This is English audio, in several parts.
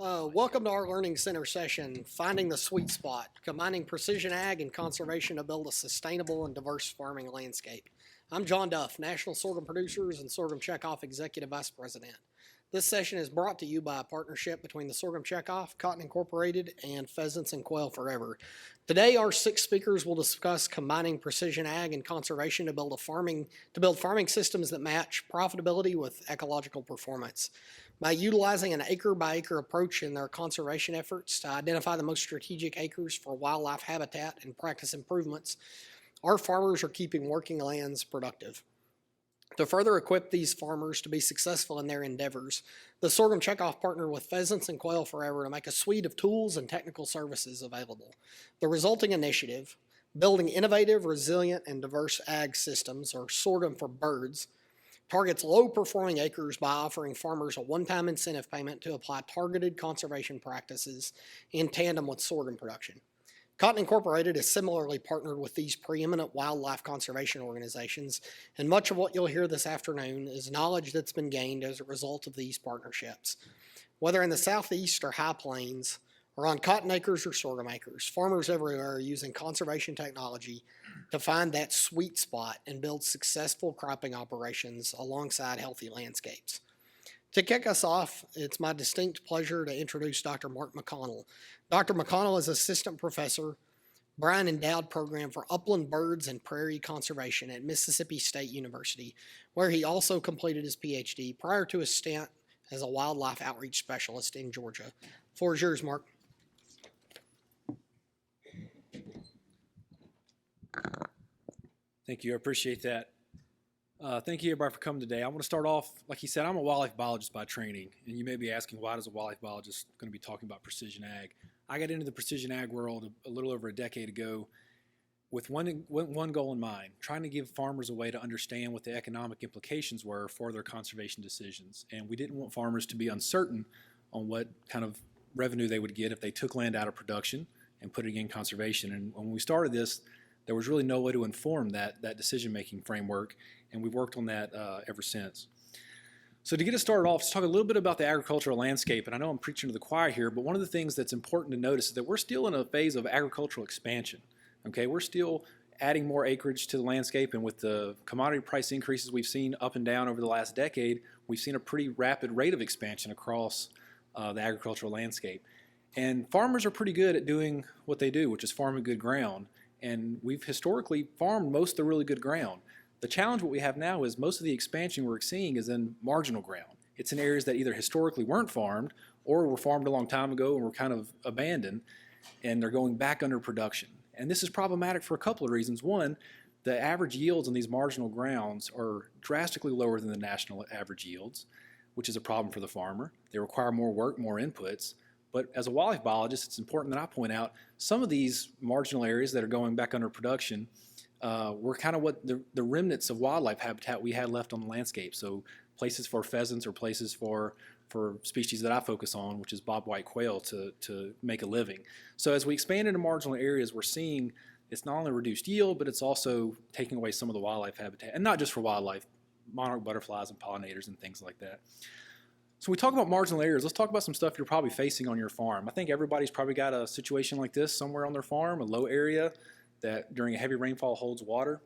Welcome to our Learning Center session, Finding the Sweet Spot, Combining Precision Ag and Conservation to Build a Sustainable and Diverse Farming Landscape. I'm John Duff, National Sorghum Producers and Sorghum Checkoff Executive Vice President. This session is brought to you by a partnership between the Sorghum Checkoff, Cotton Incorporated, and Pheasants and Quail Forever. Today, our 6 speakers will discuss combining precision ag and conservation to build farming systems that match profitability with ecological performance. By utilizing an acre-by-acre approach in their conservation efforts to identify the most strategic acres for wildlife habitat and practice improvements, our farmers are keeping working lands productive. To further equip these farmers to be successful in their endeavors, the Sorghum Checkoff partnered with Pheasants and Quail Forever to make a suite of tools and technical services available. The resulting initiative, Building Innovative, Resilient, and Diverse Ag Systems, or Sorghum for Birds, targets low-performing acres by offering farmers a one-time incentive payment to apply targeted conservation practices in tandem with sorghum production. Cotton Incorporated is similarly partnered with these preeminent wildlife conservation organizations, and much of what you'll hear this afternoon is knowledge that's been gained as a result of these partnerships. Whether in the southeast or high plains, or on cotton acres or sorghum acres, farmers everywhere are using conservation technology to find that sweet spot and build successful cropping operations alongside healthy landscapes. To kick us off, it's my distinct pleasure to introduce Dr. Mark McConnell. Dr. McConnell is Assistant Professor, Bryan Endowed Program for Upland Birds and Prairie Conservation at Mississippi State University, where he also completed his PhD prior to his stint as a wildlife outreach specialist in Georgia. The floor is yours, Mark. Thank you. I appreciate that. Thank you, everybody, for coming today. I want to start off, like he said, I'm a wildlife biologist by training, and you may be asking, why does a wildlife biologist going to be talking about precision ag? I got into the precision ag world a little over a decade ago with one goal in mind, trying to give farmers a way to understand what the economic implications were for their conservation decisions. And we didn't want farmers to be uncertain on what kind of revenue they would get if they took land out of production and put it in conservation. And when we started this, there was really no way to inform that decision-making framework, and we've worked on that ever since. So to get us started off, let's talk a little bit about the agricultural landscape. And I know I'm preaching to the choir here, but one of the things that's important to notice is that we're still in a phase of agricultural expansion. Okay, we're still adding more acreage to the landscape, and with the commodity price increases we've seen up and down over the last decade, we've seen a pretty rapid rate of expansion across the agricultural landscape. And farmers are pretty good at doing what they do, which is farming good ground. And we've historically farmed most of the really good ground. The challenge what we have now is most of the expansion we're seeing is in marginal ground. It's in areas that either historically weren't farmed or were farmed a long time ago and were kind of abandoned, and they're going back under production. And this is problematic for a couple of reasons. One, the average yields on these marginal grounds are drastically lower than the national average yields, which is a problem for the farmer. They require more work, more inputs. But as a wildlife biologist, it's important that I point out some of these marginal areas that are going back under production were kind of what the remnants of wildlife habitat we had left on the landscape. So places for pheasants or places for species that I focus on, which is bobwhite quail, to make a living. So as we expand into marginal areas, we're seeing it's not only reduced yield, but it's also taking away some of the wildlife habitat. And not just for wildlife, monarch butterflies and pollinators and things like that. So we talk about marginal areas. Let's talk about some stuff you're probably facing on your farm. I think everybody's probably got a situation like this somewhere on their farm, a low area that during a heavy rainfall holds water.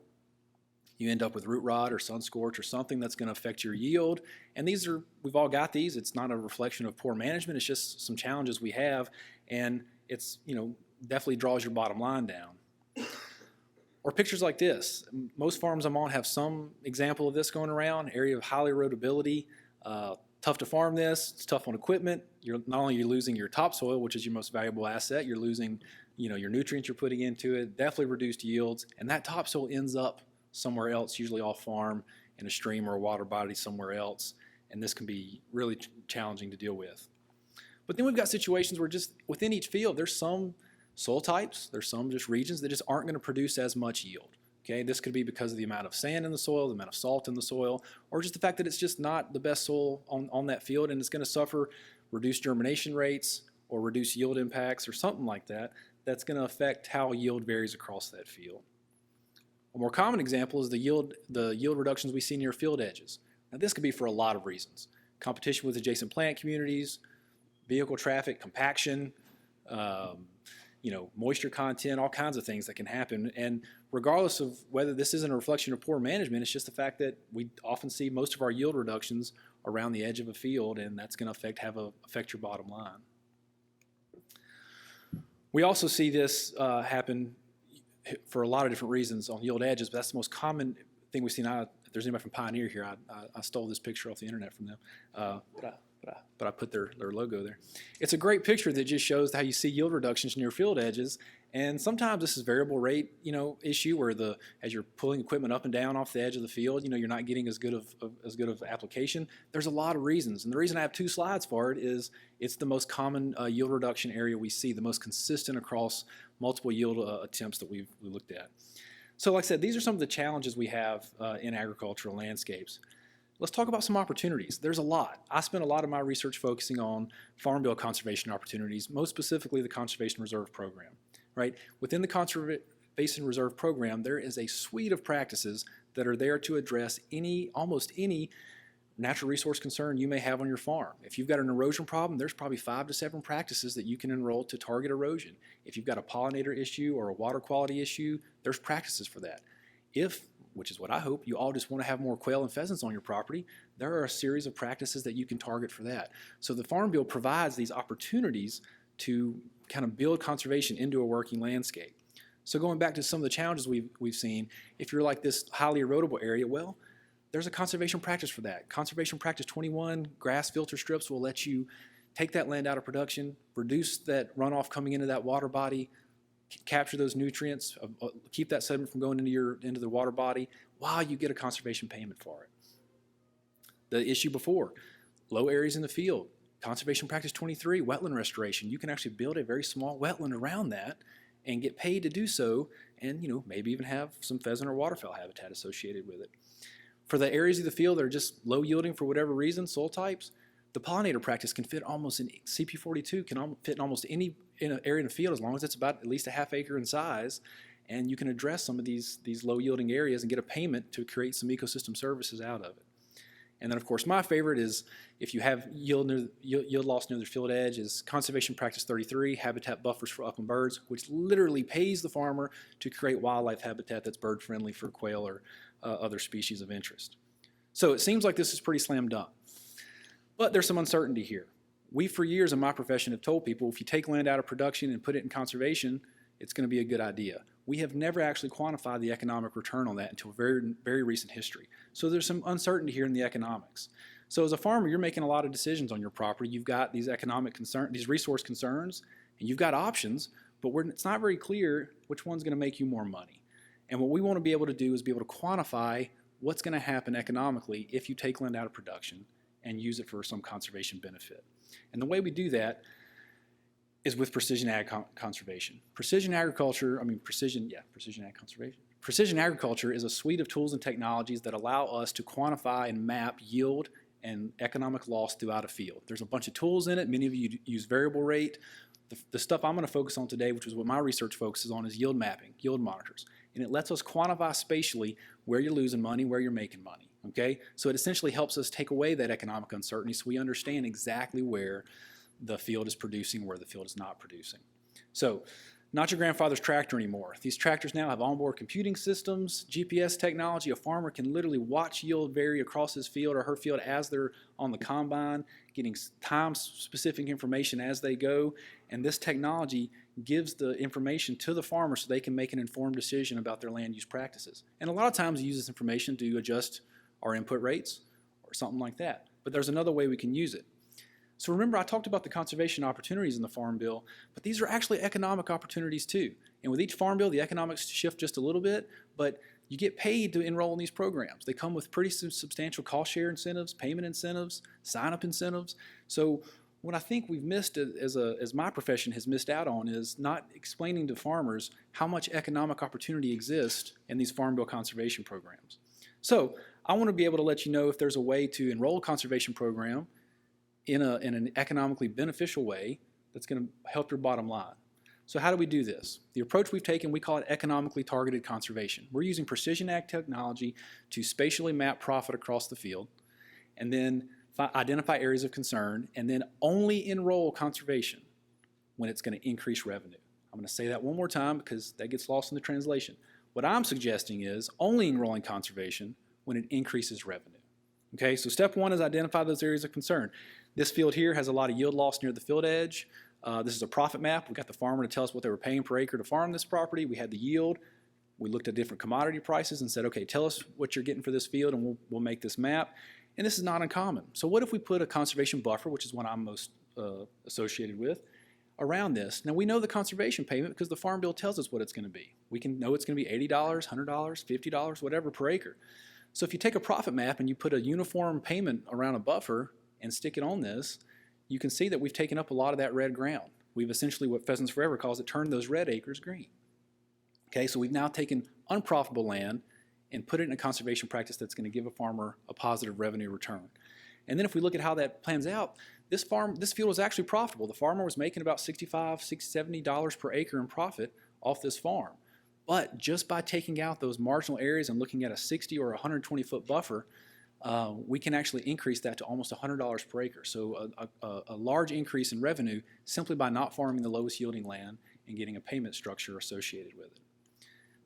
You end up with root rot or sun scorch or something that's going to affect your yield. And we've all got these. It's not a reflection of poor management. It's just some challenges we have, and it's definitely draws your bottom line down. Or pictures like this. Most farms I'm on have some example of this going around. Area of highly erodibility. Tough to farm this. It's tough on equipment. Not only are you losing your topsoil, which is your most valuable asset, you're losing your nutrients you're putting into it, definitely reduced yields, and that topsoil ends up somewhere else, usually off farm in a stream or a water body somewhere else, and this can be really challenging to deal with. But then we've got situations where just within each field, there's some soil types, there's some just regions that just aren't going to produce as much yield. Okay, this could be because of the amount of sand in the soil, the amount of salt in the soil, or just the fact that it's just not the best soil on that field, and it's going to suffer reduced germination rates or reduced yield impacts or something like that. That's going to affect how yield varies across that field. A more common example is the yield reductions we see near field edges. Now this could be for a lot of reasons. Competition with adjacent plant communities, vehicle traffic, compaction, moisture content, all kinds of things that can happen. And regardless of whether this isn't a reflection of poor management, it's just the fact that we often see most of our yield reductions around the edge of a field, and that's going to affect your bottom line. We also see this happen for a lot of different reasons on yield edges, but that's the most common thing we've seen. If there's anybody from Pioneer here, I stole this picture off the internet from them, but I put their logo there. It's a great picture that just shows how you see yield reductions near field edges, and sometimes this is variable rate, issue where as you're pulling equipment up and down off the edge of the field, you're not getting as good of application. There's a lot of reasons, and the reason I have 2 slides for it is it's the most common yield reduction area we see, the most consistent across multiple yield attempts that we looked at. So like I said, these are some of the challenges we have in agricultural landscapes. Let's talk about some opportunities. There's a lot. I spent a lot of my research focusing on Farm Bill conservation opportunities, most specifically the Conservation Reserve Program. Right? Within the Conservation Reserve Program, there is a suite of practices that are there to address almost any natural resource concern you may have on your farm. If you've got an erosion problem, there's probably 5 to 7 practices that you can enroll to target erosion. If you've got a pollinator issue or a water quality issue, there's practices for that. Which is what I hope, you all just want to have more quail and pheasants on your property, there are a series of practices that you can target for that. So the Farm Bill provides these opportunities to kind of build conservation into a working landscape. So going back to some of the challenges we've seen, if you're like this highly erodible area, well, there's a conservation practice for that. Conservation practice 21, grass filter strips will let you take that land out of production, reduce that runoff coming into that water body, capture those nutrients, keep that sediment from going into the water body while you get a conservation payment for it. The issue before, low areas in the field. Conservation practice 23, wetland restoration. You can actually build a very small wetland around that and get paid to do so, and maybe even have some pheasant or waterfowl habitat associated with it. For the areas of the field that are just low yielding for whatever reason, soil types, the pollinator practice can fit almost in CP42 can fit in almost any area in the field as long as it's about at least a ½ acre in size, and you can address some of these low yielding areas and get a payment to create some ecosystem services out of it. And then, of course, my favorite is if you have yield loss near the field edge is Conservation Practice 33, Habitat Buffers for Upland Birds, which literally pays the farmer to create wildlife habitat that's bird friendly for quail or other species of interest. So it seems like this is pretty slam dunk. But there's some uncertainty here. We, for years in my profession, have told people if you take land out of production and put it in conservation, it's going to be a good idea. We have never actually quantified the economic return on that until very, very recent history. So there's some uncertainty here in the economics. So as a farmer, you're making a lot of decisions on your property. You've got these economic concerns, these resource concerns, and you've got options, but it's not very clear which one's going to make you more money. And what we want to be able to do is be able to quantify what's going to happen economically if you take land out of production and use it for some conservation benefit. And the way we do that is with precision ag conservation. Precision ag conservation. Precision agriculture is a suite of tools and technologies that allow us to quantify and map yield and economic loss throughout a field. There's a bunch of tools in it. Many of you use variable rate. The stuff I'm going to focus on today, which is what my research focuses on, is yield mapping, yield monitors. And it lets us quantify spatially where you're losing money, where you're making money. Okay? So it essentially helps us take away that economic uncertainty so we understand exactly where the field is producing, where the field is not producing. So, not your grandfather's tractor anymore. These tractors now have onboard computing systems, GPS technology. A farmer can literally watch yield vary across his field or her field as they're on the combine, getting time-specific information as they go. And this technology gives the information to the farmer so they can make an informed decision about their land use practices. And a lot of times we use this information to adjust our input rates or something like that. But there's another way we can use it. So remember, I talked about the conservation opportunities in the Farm Bill, but these are actually economic opportunities too. And with each Farm Bill, the economics shift just a little bit, but you get paid to enroll in these programs. They come with pretty substantial cost share incentives, payment incentives, sign-up incentives. So what I think we've missed as my profession has missed out on is not explaining to farmers how much economic opportunity exists in these Farm Bill conservation programs. So I want to be able to let you know if there's a way to enroll a conservation program in an economically beneficial way that's going to help your bottom line. So how do we do this? The approach we've taken, we call it economically targeted conservation. We're using precision ag technology to spatially map profit across the field. And then identify areas of concern, and then only enroll conservation when it's going to increase revenue. I'm going to say that one more time because that gets lost in the translation. What I'm suggesting is only enrolling conservation when it increases revenue. Okay, so step one is identify those areas of concern. This field here has a lot of yield loss near the field edge. This is a profit map. We got the farmer to tell us what they were paying per acre to farm this property. We had the yield. We looked at different commodity prices and said, okay, tell us what you're getting for this field and we'll make this map. And this is not uncommon. So what if we put a conservation buffer, which is what I'm most associated with, around this? Now we know the conservation payment because the farm bill tells us what it's going to be. We can know it's going to be $80, $100, $50, whatever per acre. So if you take a profit map and you put a uniform payment around a buffer and stick it on this, you can see that we've taken up a lot of that red ground. We've essentially, what Pheasants Forever calls it, turned those red acres green. Okay, so we've now taken unprofitable land and put it in a conservation practice that's going to give a farmer a positive revenue return. And then if we look at how that plans out, this field was actually profitable. The farmer was making about $65, $60, $70 per acre in profit off this farm. But just by taking out those marginal areas and looking at a 60 or 120 foot buffer, we can actually increase that to almost $100 per acre. So a large increase in revenue simply by not farming the lowest yielding land and getting a payment structure associated with it.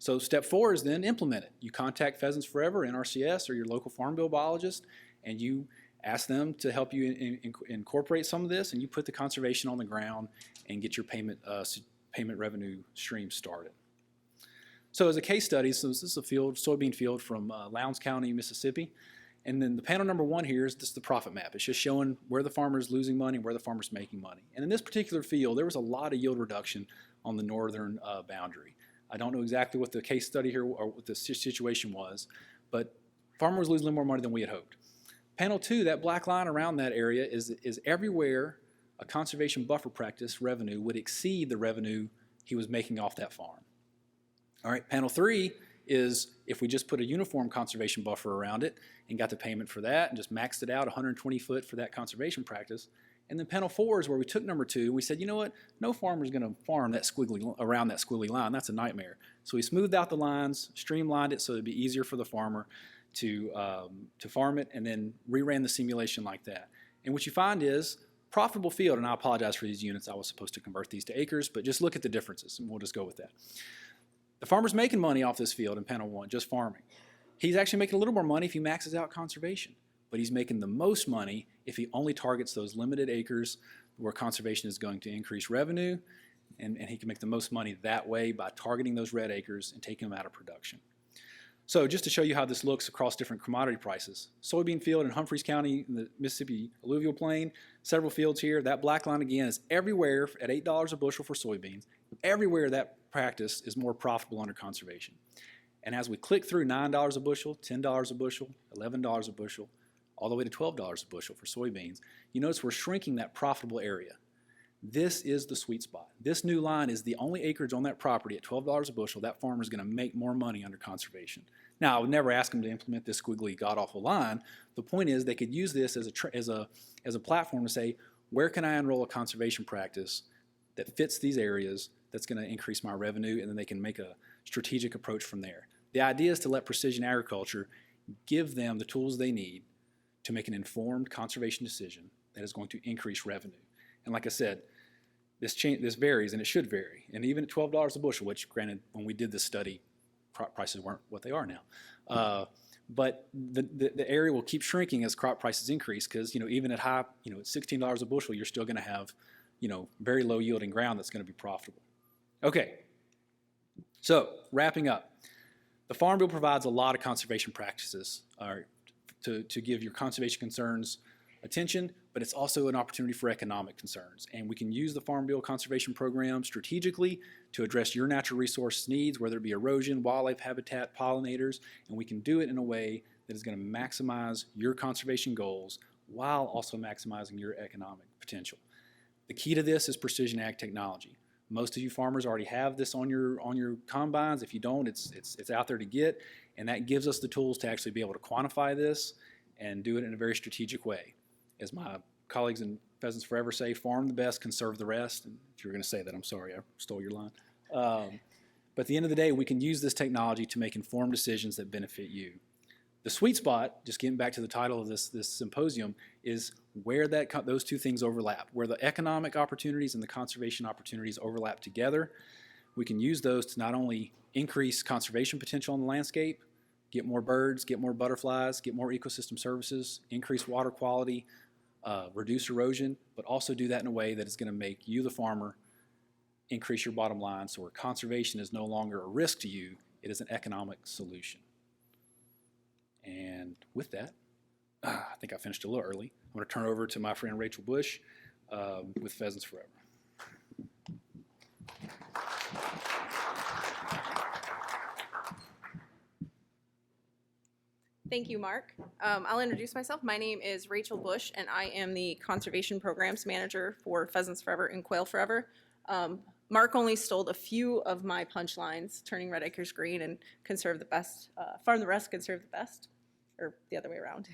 So step 4 is then implement it. You contact Pheasants Forever, NRCS, or your local farm bill biologist, and you ask them to help you incorporate some of this, and you put the conservation on the ground and get your payment revenue stream started. So as a case study, so this is a soybean field from Lowndes County, Mississippi. And then the panel number 1 here is just the profit map. It's just showing where the farmer's losing money and where the farmer's making money. And in this particular field, there was a lot of yield reduction on the northern boundary. I don't know exactly what the case study here or what the situation was, but farmer was losing a little more money than we had hoped. Panel 2, that black line around that area is everywhere a conservation buffer practice revenue would exceed the revenue he was making off that farm. All right, panel 3 is if we just put a uniform conservation buffer around it and got the payment for that and just maxed it out 120 foot for that conservation practice. And then panel 4 is where we took number 2. We said, you know what? No farmer is going to farm that around that squiggly line. That's a nightmare. So we smoothed out the lines, streamlined it so it'd be easier for the farmer to farm it, and then reran the simulation like that. And what you find is profitable field, and I apologize for these units. I was supposed to convert these to acres, but just look at the differences, and we'll just go with that. The farmer's making money off this field in panel 1, just farming. He's actually making a little more money if he maxes out conservation, but he's making the most money if he only targets those limited acres where conservation is going to increase revenue, and he can make the most money that way by targeting those red acres and taking them out of production. So just to show you how this looks across different commodity prices, soybean field in Humphreys County in the Mississippi alluvial plain, several fields here. That black line again is everywhere at $8 a bushel for soybeans. Everywhere that practice is more profitable under conservation. And as we click through $9 a bushel, $10 a bushel, $11 a bushel, all the way to $12 a bushel for soybeans, you notice we're shrinking that profitable area. This is the sweet spot. This new line is the only acreage on that property at $12 a bushel. That farmer is going to make more money under conservation. Now, I would never ask them to implement this squiggly god-awful line. The point is they could use this as a platform to say, where can I enroll a conservation practice that fits these areas that's going to increase my revenue, and then they can make a strategic approach from there. The idea is to let precision agriculture give them the tools they need to make an informed conservation decision that is going to increase revenue. And like I said, this varies, and it should vary. And even at $12 a bushel, which granted, when we did this study, crop prices weren't what they are now. But the area will keep shrinking as crop prices increase because, even at high, at $16 a bushel, you're still going to have, very low yielding ground that's going to be profitable. Okay, so wrapping up. The Farm Bill provides a lot of conservation practices to give your conservation concerns attention, but it's also an opportunity for economic concerns. And we can use the Farm Bill conservation program strategically to address your natural resource needs, whether it be erosion, wildlife habitat, pollinators, and we can do it in a way that is going to maximize your conservation goals while also maximizing your economic potential. The key to this is precision ag technology. Most of you farmers already have this on your combines. If you don't, it's out there to get, and that gives us the tools to actually be able to quantify this and do it in a very strategic way. As my colleagues in Pheasants Forever say, farm the best, conserve the rest. And if you're going to say that, I'm sorry, I stole your line. But at the end of the day, we can use this technology to make informed decisions that benefit you. The sweet spot, just getting back to the title of this symposium, is where those two things overlap, where the economic opportunities and the conservation opportunities overlap together. We can use those to not only increase conservation potential in the landscape, get more birds, get more butterflies, get more ecosystem services, increase water quality, reduce erosion, but also do that in a way that is going to make you, the farmer, increase your bottom line, so where conservation is no longer a risk to you, it is an economic solution. And with that, I think I finished a little early. I'm going to turn it over to my friend Rachel Bush with Pheasants Forever. Thank you, Mark. I'll introduce myself. My name is Rachel Bush, and I am the Conservation Programs Manager for Pheasants Forever and Quail Forever. Mark only stole a few of my punchlines, turning red acres green and conserve the best, farm the rest, conserve the best, or the other way around.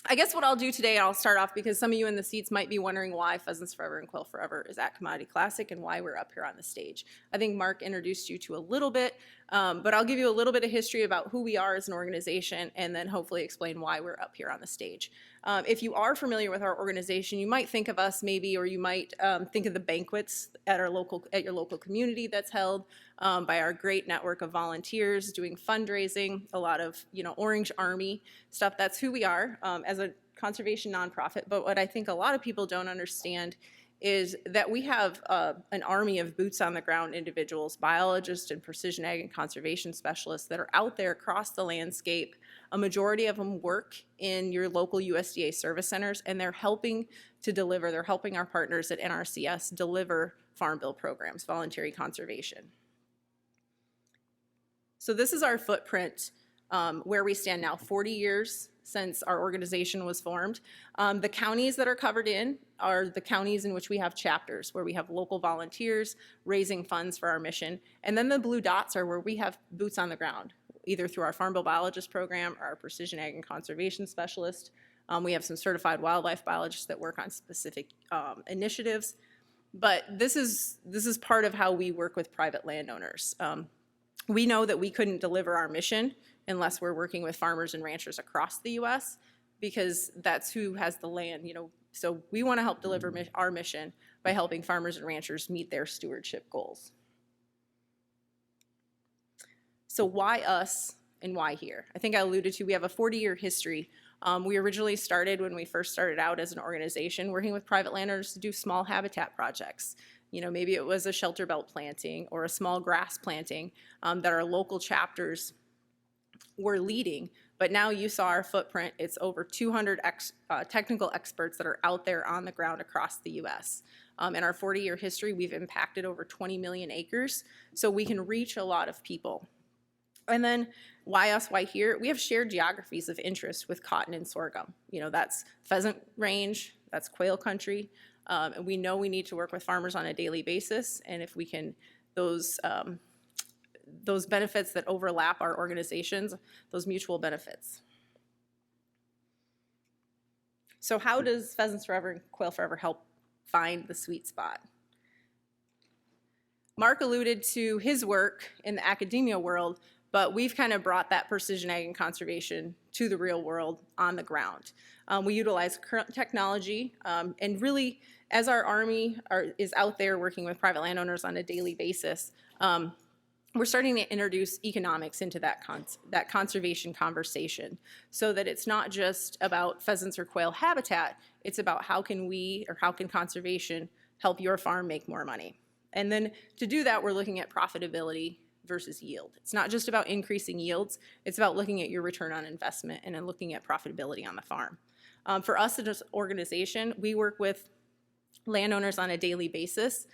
I guess what I'll do today, I'll start off because some of you in the seats might be wondering why Pheasants Forever and Quail Forever is at Commodity Classic and why we're up here on the stage. I think Mark introduced you to a little bit, but I'll give you a little bit of history about who we are as an organization and then hopefully explain why we're up here on the stage. If you are familiar with our organization, you might think of us maybe, or you might think of the banquets at your local community that's held by our great network of volunteers doing fundraising, a lot of Orange Army stuff. That's who we are as a conservation nonprofit. But what I think a lot of people don't understand is that we have an army of boots on the ground individuals, biologists and precision ag and conservation specialists that are out there across the landscape. A majority of them work in your local USDA service centers, and they're helping our partners at NRCS deliver Farm Bill programs, voluntary conservation. So this is our footprint where we stand now, 40 years since our organization was formed. The counties that are covered in are the counties in which we have chapters, where we have local volunteers raising funds for our mission. And then the blue dots are where we have boots on the ground, either through our Farm Bill Biologist program or our Precision Ag and Conservation Specialist. We have some certified wildlife biologists that work on specific initiatives. But this is part of how we work with private landowners. We know that we couldn't deliver our mission unless we're working with farmers and ranchers across the U.S. because that's who has the land, So we want to help deliver our mission by helping farmers and ranchers meet their stewardship goals. So why us and why here? I think I alluded to, we have a 40-year history. We originally started when we first started out as an organization working with private landowners to do small habitat projects. Maybe it was a shelter belt planting or a small grass planting that our local chapters were leading. But now you saw our footprint. It's over 200 technical experts that are out there on the ground across the U.S. In our 40-year history, we've impacted over 20 million acres, so we can reach a lot of people. And then why us, why here? We have shared geographies of interest with cotton and sorghum. That's pheasant range, that's quail country. And we know we need to work with farmers on a daily basis, and if we can, those benefits that overlap our organizations, those mutual benefits. So how does Pheasants Forever and Quail Forever help find the sweet spot? Mark alluded to his work in the academia world, but we've kind of brought that precision ag and conservation to the real world on the ground. We utilize current technology, and really, as our Army is out there working with private landowners on a daily basis, we're starting to introduce economics into that conservation conversation, so that it's not just about pheasants or quail habitat, it's about how can conservation help your farm make more money. And then to do that, we're looking at profitability versus yield. It's not just about increasing yields, it's about looking at your return on investment and then looking at profitability on the farm. For us as an organization, we work with landowners on a daily basis,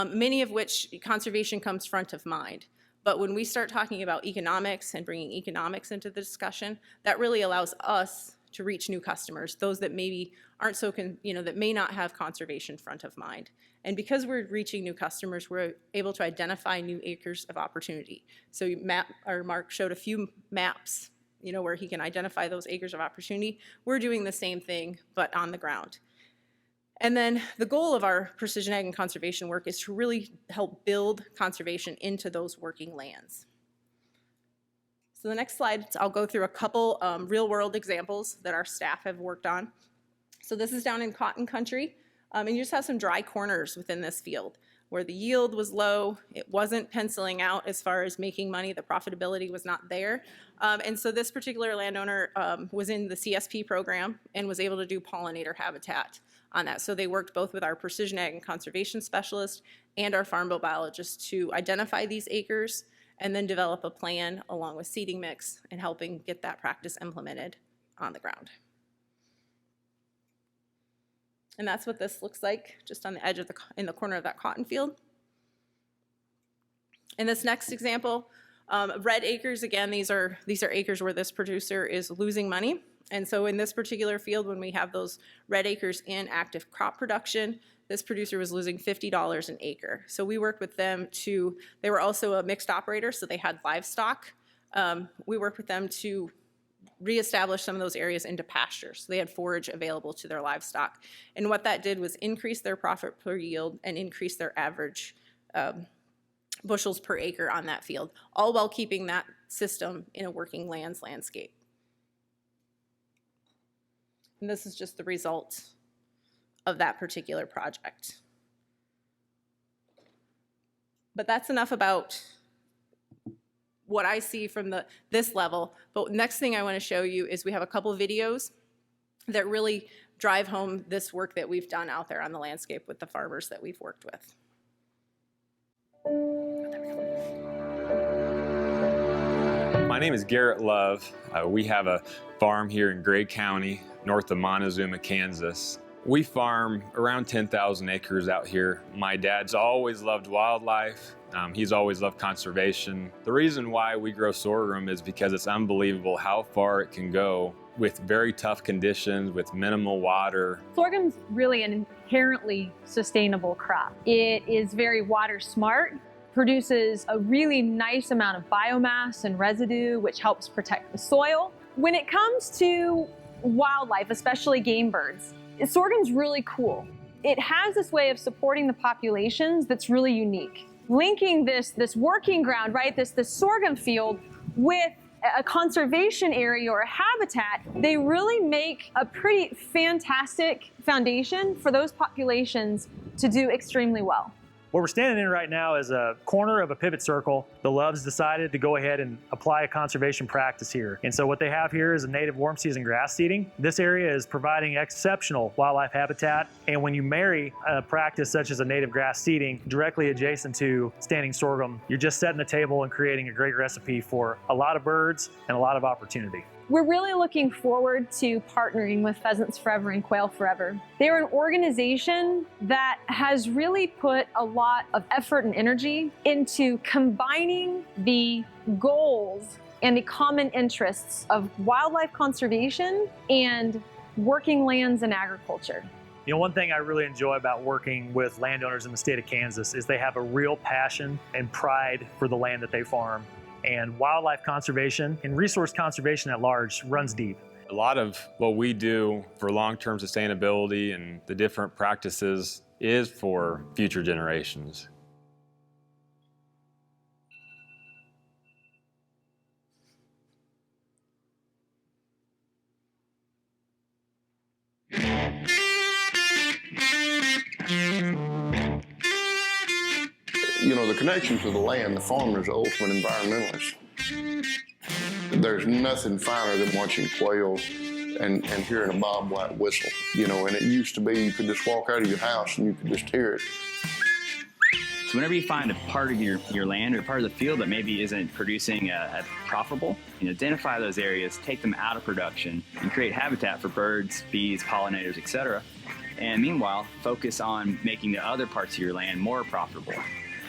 many of which conservation comes front of mind. But when we start talking about economics and bringing economics into the discussion, that really allows us to reach new customers, those that maybe aren't so, that may not have conservation front of mind. And because we're reaching new customers, we're able to identify new acres of opportunity. So Mark showed a few maps, where he can identify those acres of opportunity. We're doing the same thing, but on the ground. And then the goal of our precision ag and conservation work is to really help build conservation into those working lands. So the next slide, I'll go through a couple real-world examples that our staff have worked on. So this is down in cotton country, and you just have some dry corners within this field where the yield was low, it wasn't penciling out as far as making money, the profitability was not there. And so this particular landowner was in the CSP program and was able to do pollinator habitat on that. So they worked both with our precision ag and conservation specialist and our farm bill biologist to identify these acres and then develop a plan along with seeding mix and helping get that practice implemented on the ground. And that's what this looks like, just on the edge of in the corner of that cotton field. In this next example, red acres, again, these are acres where this producer is losing money. And so in this particular field, when we have those red acres in active crop production, this producer was losing $50 an acre. So we worked with them they were also a mixed operator, so they had livestock. We worked with them to reestablish some of those areas into pastures. So they had forage available to their livestock. And what that did was increase their profit per yield and increase their average bushels per acre on that field, all while keeping that system in a working landscape. And this is just the result of that particular project. But that's enough about what I see from this level. But next thing I want to show you is we have a couple videos that really drive home this work that we've done out there on the landscape with the farmers that we've worked with. My name is Garrett Love. We have a farm here in Gray County, north of Montezuma, Kansas. We farm around 10,000 acres out here. My dad's always loved wildlife. He's always loved conservation. The reason why we grow sorghum is because it's unbelievable how far it can go with very tough conditions, with minimal water. Sorghum's really an inherently sustainable crop. It is very water smart, produces a really nice amount of biomass and residue, which helps protect the soil. When it comes to wildlife, especially game birds, sorghum's really cool. It has this way of supporting the populations that's really unique. Linking this working ground, right, this sorghum field with a conservation area or a habitat, they really make a pretty fantastic foundation for those populations to do extremely well. What we're standing in right now is a corner of a pivot circle. The Loves decided to go ahead and apply a conservation practice here. And so what they have here is a native warm season grass seeding. This area is providing exceptional wildlife habitat. And when you marry a practice such as a native grass seeding directly adjacent to standing sorghum, you're just setting the table and creating a great recipe for a lot of birds and a lot of opportunity. We're really looking forward to partnering with Pheasants Forever and Quail Forever. They're an organization that has really put a lot of effort and energy into combining the goals and the common interests of wildlife conservation and working lands and agriculture. You know, one thing I really enjoy about working with landowners in the state of Kansas is they have a real passion and pride for the land that they farm. And wildlife conservation and resource conservation at large runs deep. A lot of what we do for long-term sustainability and the different practices is for future generations. You know, the connection to the land, the farmer is the ultimate environmentalist. There's nothing finer than watching quail and hearing a bobwhite whistle. You know, and it used to be you could just walk out of your house and you could just hear it. So whenever you find a part of your land or part of the field that maybe isn't producing profitable, you identify those areas, take them out of production, and create habitat for birds, bees, pollinators, etc. And meanwhile, focus on making the other parts of your land more profitable.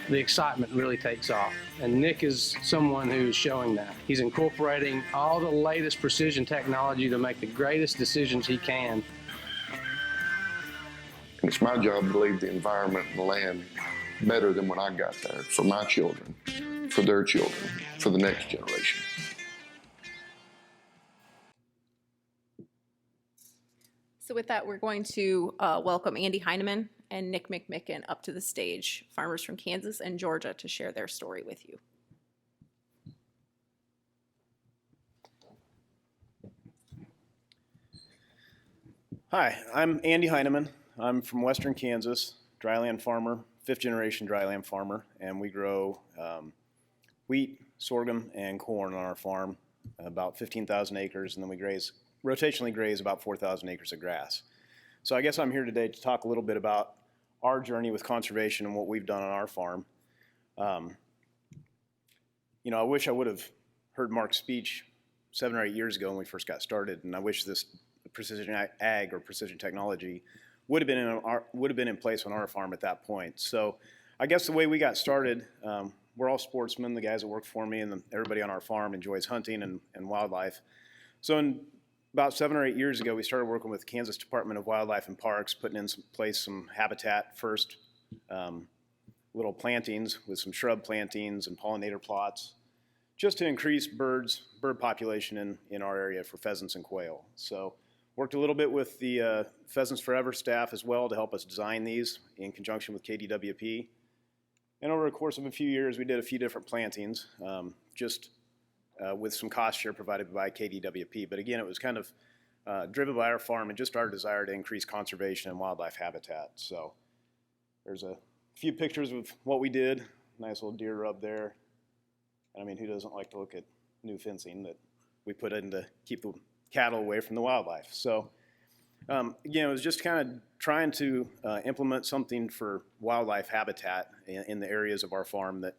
The excitement really takes off. And Nick is someone who's showing that. He's incorporating all the latest precision technology to make the greatest decisions he can. And it's my job to leave the environment and the land better than when I got there, for my children, for their children, for the next generation. So with that, we're going to welcome Andy Hineman and Nick McMicken up to the stage, farmers from Kansas and Georgia, to share their story with you. Hi, I'm Andy Hineman. I'm from Western Kansas, dryland farmer, 5th generation dryland farmer, and we grow wheat, sorghum, and corn on our farm, about 15,000 acres, and then we rotationally graze about 4,000 acres of grass. So I guess I'm here today to talk a little bit about our journey with conservation and what we've done on our farm. You know, I wish I would have heard Mark's speech 7 or 8 years ago when we first got started, and I wish this precision ag or precision technology would have been in place on our farm at that point. So I guess the way we got started, we're all sportsmen. The guys that work for me and everybody on our farm enjoys hunting and wildlife. So about 7 or 8 years ago, we started working with Kansas Department of Wildlife and Parks, putting in place some habitat first, little plantings with some shrub plantings and pollinator plots, just to increase bird population in our area for pheasants and quail. So worked a little bit with the Pheasants Forever staff as well to help us design these in conjunction with KDWP. And over the course of a few years, we did a few different plantings, with some cost share provided by KDWP. But again, it was kind of driven by our farm and just our desire to increase conservation and wildlife habitat. So there's a few pictures of what we did. Nice little deer rub there. I mean, who doesn't like to look at new fencing that we put in to keep the cattle away from the wildlife? So again, it was just kind of trying to implement something for wildlife habitat in the areas of our farm that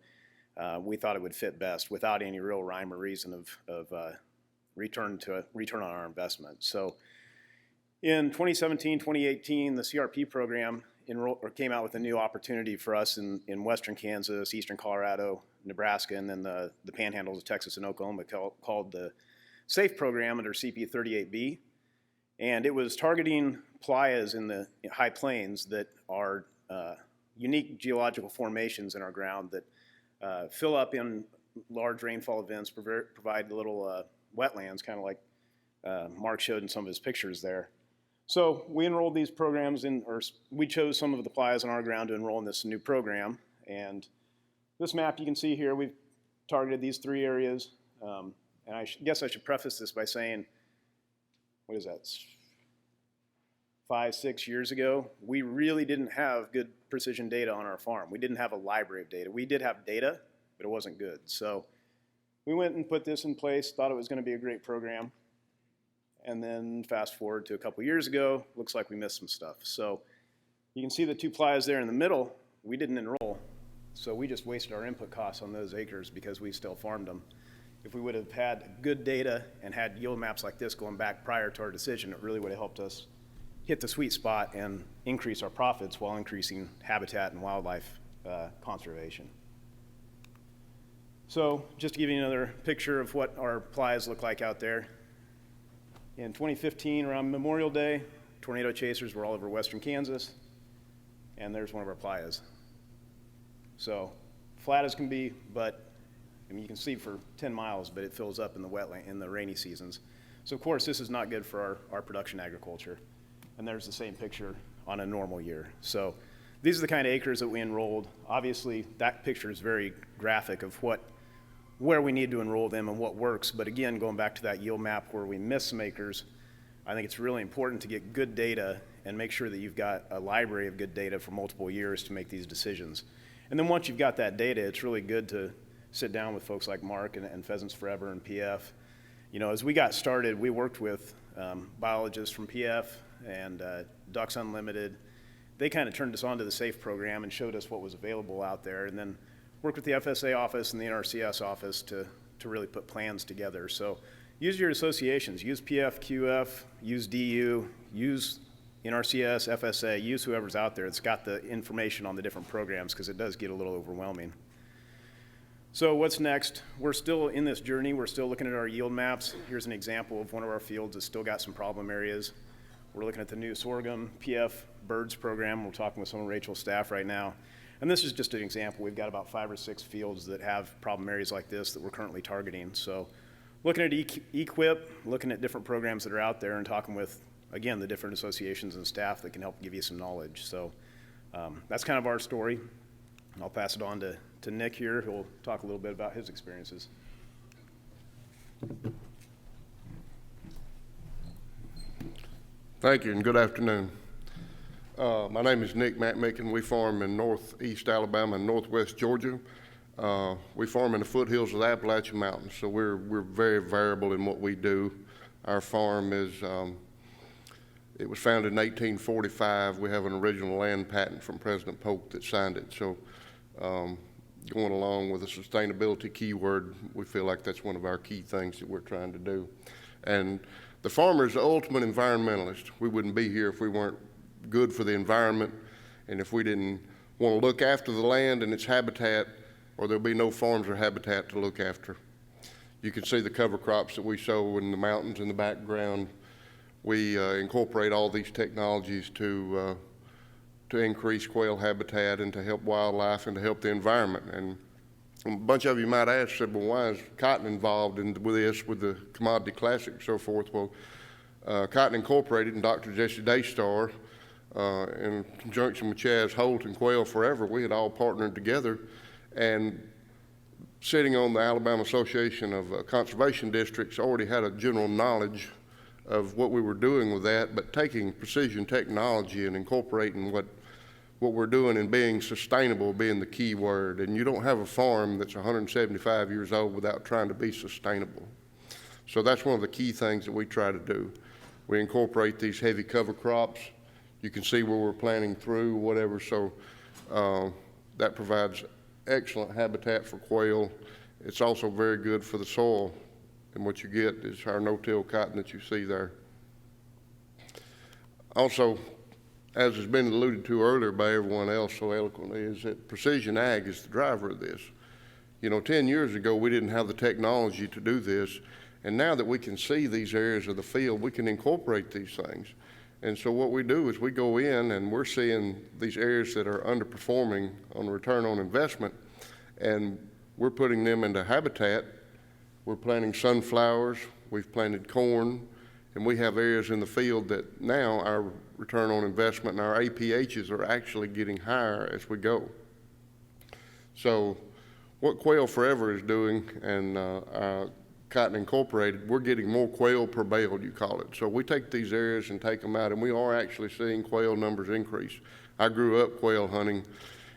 we thought it would fit best without any real rhyme or reason of return on our investment. So in 2017, 2018, the CRP program came out with a new opportunity for us in western Kansas, eastern Colorado, Nebraska, and then the panhandles of Texas and Oklahoma, called the SAFE program under CP 38B. And it was targeting playas in the high plains that are unique geological formations in our ground that fill up in large rainfall events, provide little wetlands, kind of like Mark showed in some of his pictures there. So we enrolled these programs we chose some of the playas on our ground to enroll in this new program. And this map you can see here, we've targeted these 3 areas. And I guess I should preface this by saying, what is that, 5, 6 years ago, we really didn't have good precision data on our farm. We didn't have a library of data. We did have data, but it wasn't good. So we went and put this in place, thought it was going to be a great program. And then fast forward to a couple years ago, looks like we missed some stuff. So you can see the 2 playas there in the middle, we didn't enroll. So we just wasted our input costs on those acres because we still farmed them. If we would have had good data and had yield maps like this going back prior to our decision, it really would have helped us hit the sweet spot and increase our profits while increasing habitat and wildlife conservation. So just to give you another picture of what our playas look like out there. In 2015, around Memorial Day, tornado chasers were all over western Kansas, and there's one of our playas. So flat as can be, but I mean, you can see for 10 miles, but it fills up in the wetland in the rainy seasons. So of course, this is not good for our production agriculture. And there's the same picture on a normal year. So these are the kind of acres that we enrolled. Obviously, that picture is very graphic of where we need to enroll them and what works. But again, going back to that yield map where we missed some acres, I think it's really important to get good data and make sure that you've got a library of good data for multiple years to make these decisions. And then once you've got that data, it's really good to sit down with folks like Mark and Pheasants Forever and PF. You know, as we got started, we worked with biologists from PF and Ducks Unlimited. They kind of turned us on to the SAFE program and showed us what was available out there, and then worked with the FSA office and the NRCS office to really put plans together. So use your associations, use PF, QF, use DU, use NRCS, FSA, use whoever's out there that's got the information on the different programs, because it does get a little overwhelming. So what's next? We're still in this journey. We're still looking at our yield maps. Here's an example of one of our fields that's still got some problem areas. We're looking at the new sorghum PF birds program. We're talking with some of Rachel's staff right now. And this is just an example. We've got about 5 or 6 fields that have problem areas like this that we're currently targeting. So looking at EQIP, looking at different programs that are out there and talking with, again, the different associations and staff that can help give you some knowledge. So that's kind of our story. I'll pass it on to Nick here, who will talk a little bit about his experiences. Thank you, and good afternoon. My name is Nick Matmicken. We farm in northeast Alabama and northwest Georgia. We farm in the foothills of the Appalachian Mountains, so we're very variable in what we do. Our farm is, it was founded in 1845. We have an original land patent from President Polk that signed it. So going along with the sustainability keyword, we feel like that's one of our key things that we're trying to do. And the farmer is the ultimate environmentalist. We wouldn't be here if we weren't good for the environment and if we didn't want to look after the land and its habitat, or there'll be no farms or habitat to look after. You can see the cover crops that we sow in the mountains in the background. We incorporate all these technologies to increase quail habitat and to help wildlife and to help the environment. And a bunch of you might ask, well, why is cotton involved with this, with the commodity classic and so forth? Well, Cotton Incorporated and Dr. Jesse Daystar, in conjunction with Chaz Holt and Quail Forever, we had all partnered together, and sitting on the Alabama Association of Conservation Districts already had a general knowledge of what we were doing with that, but taking precision technology and incorporating what we're doing and being sustainable being the key word. And you don't have a farm that's 175 years old without trying to be sustainable. So that's one of the key things that we try to do. We incorporate these heavy cover crops. You can see where we're planting through, whatever, so that provides excellent habitat for quail. It's also very good for the soil, and what you get is our no-till cotton that you see there. Also, as has been alluded to earlier by everyone else so eloquently, is that precision ag is the driver of this. You know, 10 years ago, we didn't have the technology to do this, and now that we can see these areas of the field, we can incorporate these things. And so what we do is we go in and we're seeing these areas that are underperforming on return on investment, and we're putting them into habitat. We're planting sunflowers, we've planted corn, and we have areas in the field that now our return on investment and our APHs are actually getting higher as we go. So what Quail Forever is doing, and Cotton Incorporated, we're getting more quail per bale, you call it. So we take these areas and take them out, and we are actually seeing quail numbers increase. I grew up quail hunting,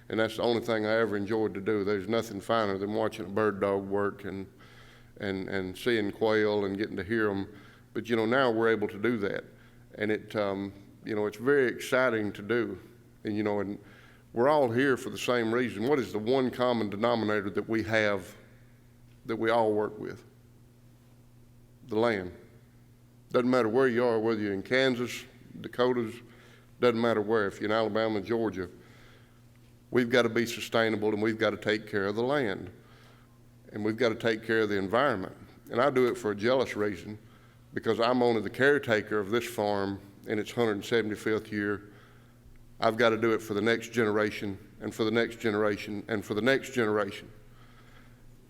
and that's the only thing I ever enjoyed to do. There's nothing finer than watching a bird dog work and seeing quail and getting to hear them. But, you know, now we're able to do that. And it, you know, it's very exciting to do. And, you know, and we're all here for the same reason. What is the one common denominator that we have that we all work with? The land. Doesn't matter where you are, whether you're in Kansas, Dakotas, doesn't matter where. If you're in Alabama, Georgia, we've got to be sustainable and we've got to take care of the land. And we've got to take care of the environment. And I do it for a jealous reason, because I'm only the caretaker of this farm in its 175th year. I've got to do it for the next generation and for the next generation and for the next generation.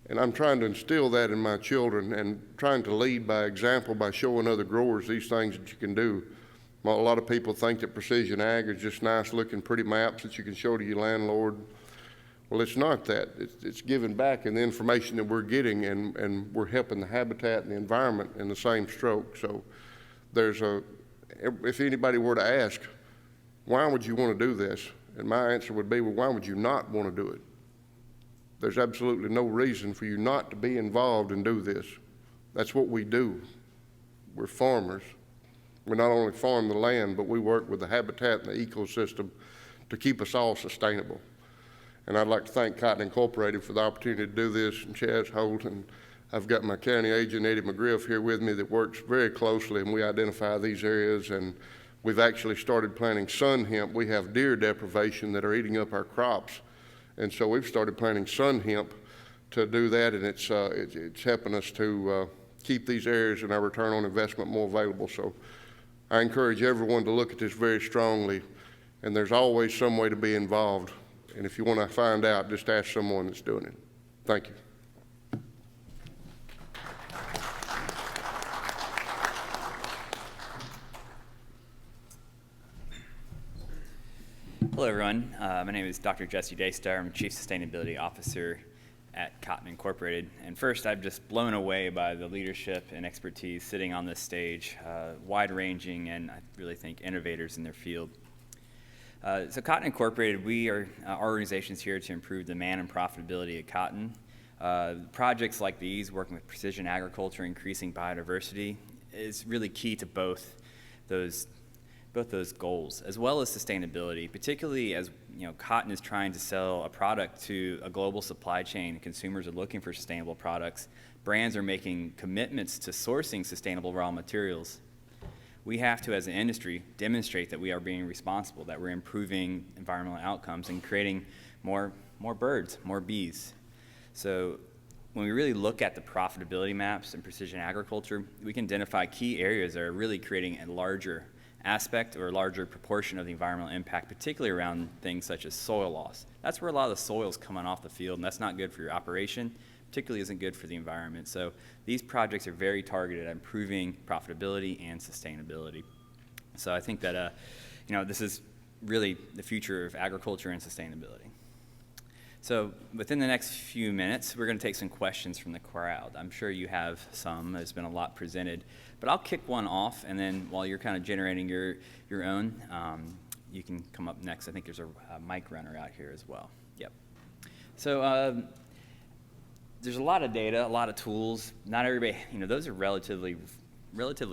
And I'm trying to instill that in my children and trying to lead by example by showing other growers these things that you can do. Well, a lot of people think that precision ag is just nice looking pretty maps that you can show to your landlord. Well, it's not that. It's giving back in the information that we're getting, and we're helping the habitat and the environment in the same stroke. So there's if anybody were to ask, why would you want to do this? And my answer would be, well, why would you not want to do it? There's absolutely no reason for you not to be involved and do this. That's what we do. We're farmers. We not only farm the land, but we work with the habitat and the ecosystem to keep us all sustainable. And I'd like to thank Cotton Incorporated for the opportunity to do this, and Chaz Holt, and I've got my county agent, Eddie McGriff, here with me that works very closely, and we identify these areas, and we've actually started planting sun hemp. We have deer deprivation that are eating up our crops, and so we've started planting sun hemp to do that, and it's helping us to keep these areas and our return on investment more available. So I encourage everyone to look at this very strongly, and there's always some way to be involved. And if you want to find out, just ask someone that's doing it. Thank you. Hello, everyone. My name is Dr. Jesse Daystar. I'm Chief Sustainability Officer at Cotton Incorporated. And first, I'm just blown away by the leadership and expertise sitting on this stage, wide-ranging and I really think innovators in their field. So Cotton Incorporated, we are, our organization's here to improve demand and profitability at cotton. Projects like these, working with precision agriculture, increasing biodiversity, is really key to both those goals, as well as sustainability, particularly as cotton is trying to sell a product to a global supply chain. Consumers are looking for sustainable products. Brands are making commitments to sourcing sustainable raw materials. We have to, as an industry, demonstrate that we are being responsible, that we're improving environmental outcomes and creating more birds, more bees. So when we really look at the profitability maps in precision agriculture, we can identify key areas that are really creating a larger aspect or a larger proportion of the environmental impact, particularly around things such as soil loss. That's where a lot of the soil is coming off the field, and that's not good for your operation, particularly isn't good for the environment. So these projects are very targeted at improving profitability and sustainability. So I think that this is really the future of agriculture and sustainability. So within the next few minutes, we're going to take some questions from the crowd. I'm sure you have some. There's been a lot presented. But I'll kick one off, and then while you're kind of generating your own, you can come up next. I think there's a mic runner out here as well. Yep. So there's a lot of data, a lot of tools. Not everybody, those are relatively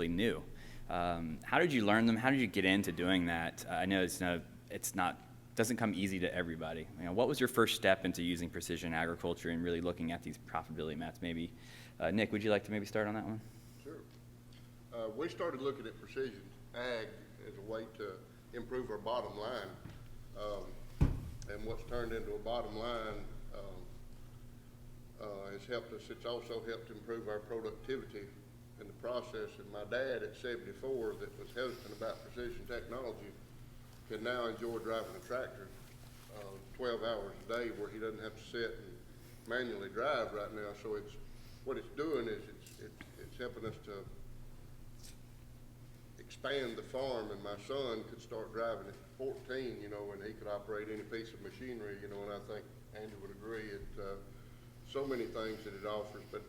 new. How did you learn them? How did you get into doing that? I know doesn't come easy to everybody. What was your first step into using precision agriculture and really looking at these profitability maps? Maybe, Nick, would you like to maybe start on that one? Sure. We started looking at precision ag as a way to improve our bottom line. And what's turned into a bottom line has helped us. It's also helped improve our productivity in the process. And my dad at 74, that was hesitant about precision technology, can now enjoy driving a tractor 12 hours a day where he doesn't have to sit and manually drive right now. So what it's doing is it's helping us to expand the farm, and my son could start driving at 14, and he could operate any piece of machinery, and I think Andy would agree. So many things that it offers, but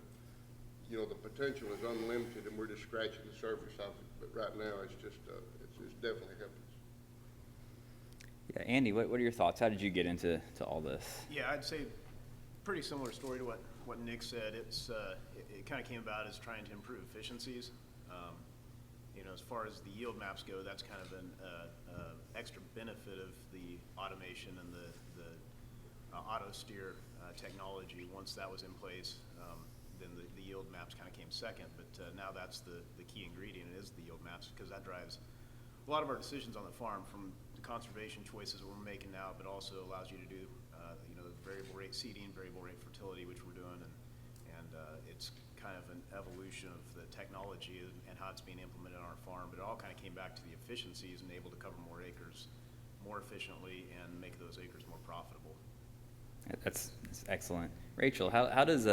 the potential is unlimited, and we're just scratching the surface of it. But right now, it's definitely helping us. Yeah, Andy, what are your thoughts? How did you get into all this? Yeah, I'd say pretty similar story to what Nick said. It kind of came about as trying to improve efficiencies. As far as the yield maps go, that's kind of an extra benefit of the automation and the auto steer technology. Once that was in place, then the yield maps kind of came second. But now that's the key ingredient is the yield maps, because that drives a lot of our decisions on the farm, from the conservation choices we're making now, but also allows you to do variable rate seeding, variable rate fertility, which we're doing, and it's kind of an evolution of the technology and how it's being implemented on our farm. But it all kind of came back to the efficiencies and able to cover more acres more efficiently and make those acres more profitable. That's excellent. Rachel, how does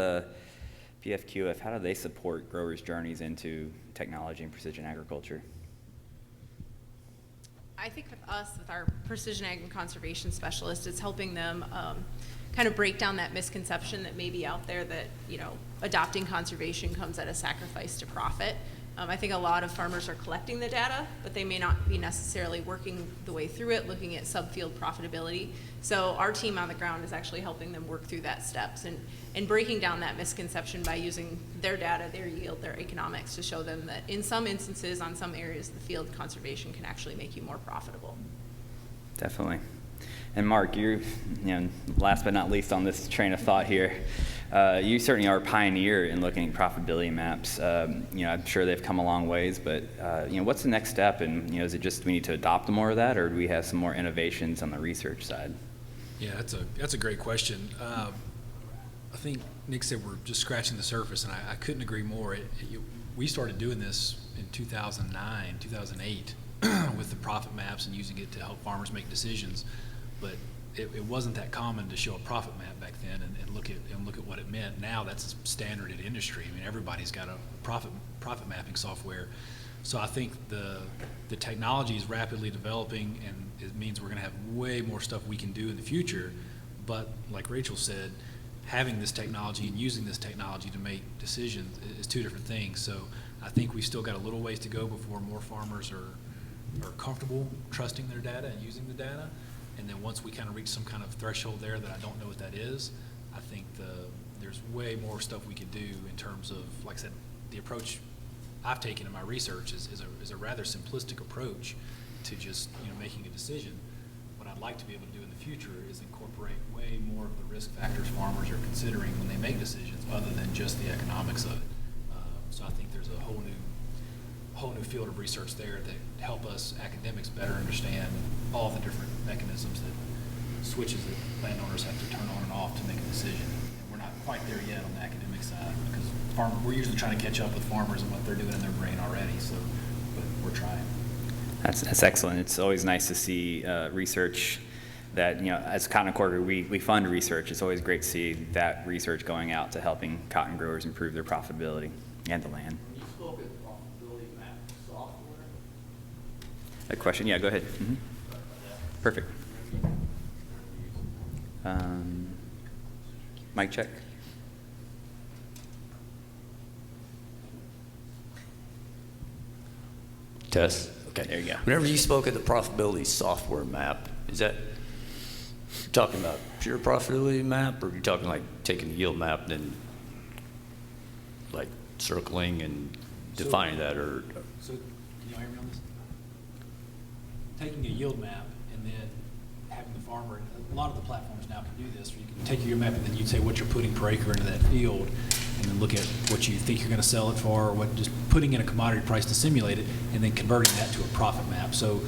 PFQF, how do they support growers' journeys into technology and precision agriculture? I think with us, with our precision ag and conservation specialist, it's helping them kind of break down that misconception that may be out there that, adopting conservation comes at a sacrifice to profit. I think a lot of farmers are collecting the data, but they may not be necessarily working the way through it, looking at subfield profitability. So our team on the ground is actually helping them work through that steps and breaking down that misconception by using their data, their yield, their economics to show them that in some instances, on some areas of the field, conservation can actually make you more profitable. Definitely. And Mark, you're, last but not least on this train of thought here, you certainly are a pioneer in looking at profitability maps. I'm sure they've come a long ways, but what's the next step? And is it just we need to adopt more of that, or do we have some more innovations on the research side? Yeah, that's a great question. I think Nick said we're just scratching the surface, and I couldn't agree more. We started doing this in 2009, 2008 with the profit maps and using it to help farmers make decisions. But it wasn't that common to show a profit map back then and look at what it meant. Now that's standard in industry. I mean, everybody's got a profit mapping software. So I think the technology is rapidly developing, and it means we're going to have way more stuff we can do in the future. But like Rachel said, having this technology and using this technology to make decisions is two different things. So I think we've still got a little ways to go before more farmers are comfortable trusting their data and using the data. And then once we kind of reach some kind of threshold there that I don't know what that is, I think there's way more stuff we could do in terms of, like I said, the approach I've taken in my research is a rather simplistic approach to just making a decision. What I'd like to be able to do in the future is incorporate way more of the risk factors farmers are considering when they make decisions, other than just the economics of it. So I think there's a whole new field of research there that help us academics better understand all the different mechanisms that switches that landowners have to turn on and off to make a decision. And we're not quite there yet on the academic side, because we're usually trying to catch up with farmers and what they're doing in their brain already. So, but we're trying. That's excellent. It's always nice to see research that, as Cotton Accord, we fund research. It's always great to see that research going out to helping cotton growers improve their profitability and the land. You spoke of profitability map software. A question? Yeah, go ahead. Mm-hmm. Perfect. Mic check. Test. Okay. There you go. Whenever you spoke of the profitability software map, is that talking about pure profitability map, or are you talking like taking the yield map and then like circling and defining that, or? So can you hear me on this? Taking a yield map and then having the farmer, a lot of the platforms now can do this, where you can take your yield map and then you'd say what you're putting per acre into that field, and then look at what you think you're going to sell it for, or what, just putting in a commodity price to simulate it, and then converting that to a profit map. So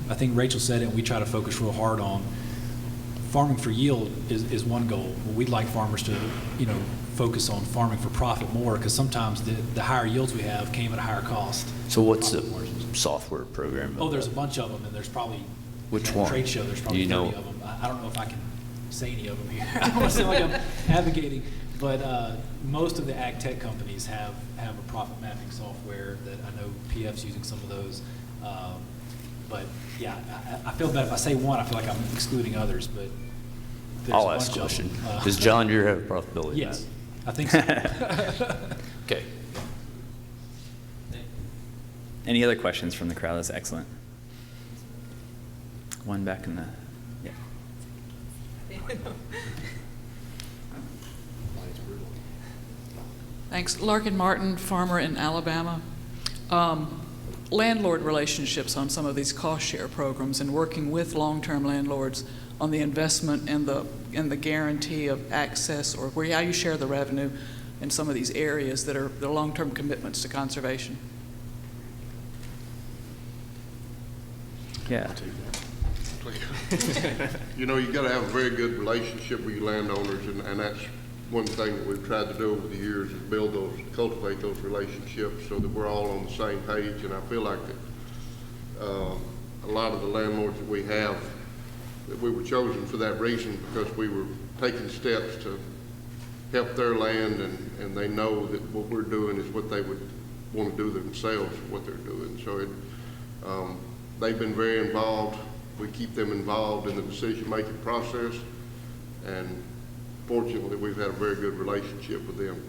I think Rachel said it, and we try to focus real hard on farming for yield is one goal. Well, we'd like farmers to, focus on farming for profit more, because sometimes the higher yields we have came at a higher cost. So what's the software program? Oh, there's a bunch of them, and there's probably which one? Trade show. There's probably 30 of them. I don't know if I can say any of them here. I don't want to sound like I'm advocating, but most of the ag tech companies have a profit mapping software that I know PF's using some of those. But yeah, I feel bad if I say one. I feel like I'm excluding others, but there's I'll a ask a bunch question. of them. Does John Deere have a profitability Yes, map? I think so. Okay. Any other questions from the crowd? That's excellent. One back in the, yeah. Thanks. Larkin Martin, farmer in Alabama. Landlord relationships on some of these cost share programs, and working with long-term landlords on the investment and the guarantee of access, or how you share the revenue in some of these areas that are the long-term commitments to conservation. Yeah. You got to have a very good relationship with your landowners, and that's one thing that we've tried to do over the years, is cultivate those relationships so that we're all on the same page. And I feel like that a lot of the landlords that we have, that we were chosen for that reason, because we were taking steps to help their land, and they know that what we're doing is what they would want to do themselves, what they're doing. So they've been very involved. We keep them involved in the decision-making process, and fortunately, we've had a very good relationship with them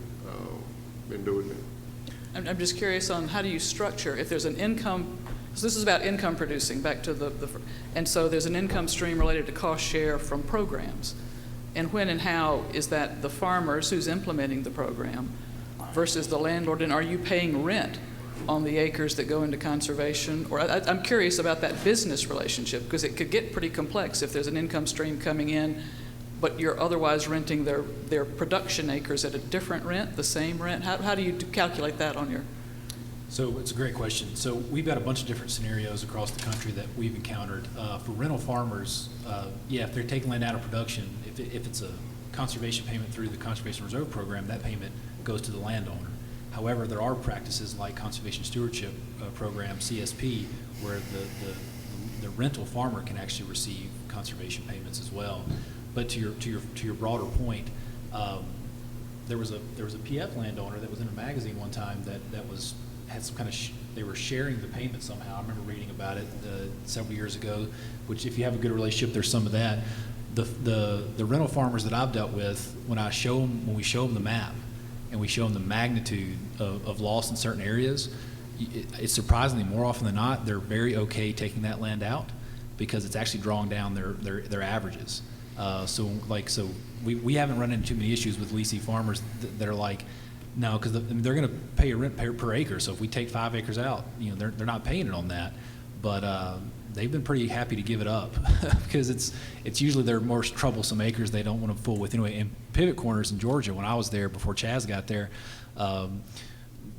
in doing that. I'm just curious on how do you structure, if there's an income, so this is about income producing, back to and so there's an income stream related to cost share from programs. And when and how is that the farmers who's implementing the program versus the landlord, and are you paying rent on the acres that go into conservation? Or I'm curious about that business relationship, because it could get pretty complex if there's an income stream coming in, but you're otherwise renting their production acres at a different rent, the same rent. How do you calculate that on your? So it's a great question. So we've got a bunch of different scenarios across the country that we've encountered. For rental farmers, if they're taking land out of production, if it's a conservation payment through the Conservation Reserve Program, that payment goes to the landowner. However, there are practices like Conservation Stewardship Program, CSP, where the rental farmer can actually receive conservation payments as well. But to your broader point, there was a PF landowner that was in a magazine one time that had some kind of they were sharing the payment somehow. I remember reading about it several years ago. Which, if you have a good relationship, there's some of that. the rental farmers that I've dealt with, when we show them the map and we show them the magnitude of loss in certain areas, it's surprisingly more often than not they're very okay taking that land out because it's actually drawing down their averages. So we haven't run into too many issues with leasing farmers that are like, no, because they're going to pay a rent per acre. So if we take 5 acres out, they're not paying it on that. But they've been pretty happy to give it up because it's usually their more troublesome acres they don't want to fool with. Anyway, in pivot corners in Georgia, when I was there before Chaz got there,